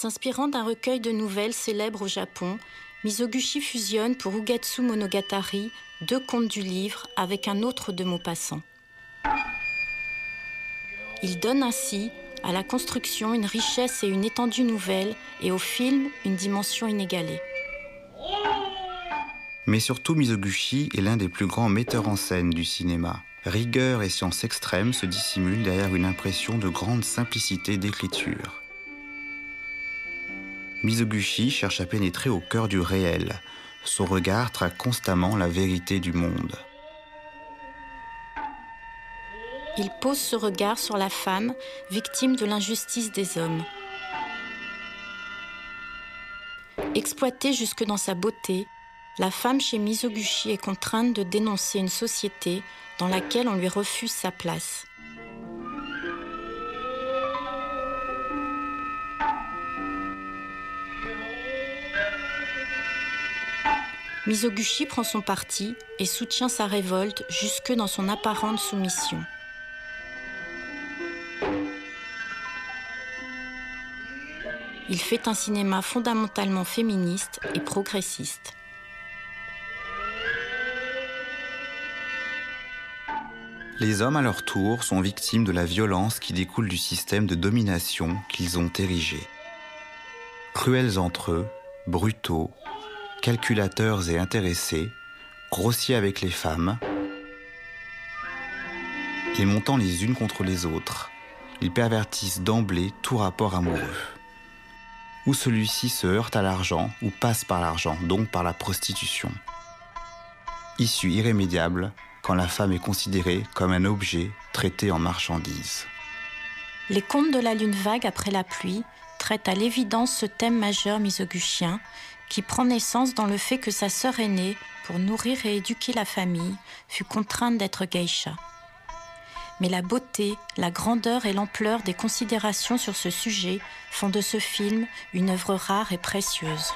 S'inspirant d'un recueil de nouvelles célèbres au Japon, Mizoguchi fusionne pour Ugetsu Monogatari 2 contes du livre avec un autre de Maupassant. Il donne ainsi à la construction une richesse et une étendue nouvelle et au film une dimension inégalée. Mais surtout, Mizoguchi est l'un des plus grands metteurs en scène du cinéma. Rigueur et science extrême se dissimulent derrière une impression de grande simplicité d'écriture. Mizoguchi cherche à pénétrer au cœur du réel. Son regard traque constamment la vérité du monde. Il pose ce regard sur la femme, victime de l'injustice des hommes. Exploitée jusque dans sa beauté, la femme chez Mizoguchi est contrainte de dénoncer une société dans laquelle on lui refuse sa place. Mizoguchi prend son parti et soutient sa révolte jusque dans son apparente soumission. Il fait un cinéma fondamentalement féministe et progressiste. Les hommes, à leur tour, sont victimes de la violence qui découle du système de domination qu'ils ont érigé. Cruels entre eux, brutaux, calculateurs et intéressés, grossiers avec les femmes, les montant les unes contre les autres, ils pervertissent d'emblée tout rapport amoureux. Ou celui-ci se heurte à l'argent ou passe par l'argent, donc par la prostitution. Issue irrémédiable quand la femme est considérée comme un objet traité en marchandise. Les contes de la lune vague après la pluie traitent à l'évidence ce thème majeur misoguchien qui prend naissance dans le fait que sa sœur aînée, pour nourrir et éduquer la famille, fut contrainte d'être geisha. Mais la beauté, la grandeur et l'ampleur des considérations sur ce sujet font de ce film une œuvre rare et précieuse.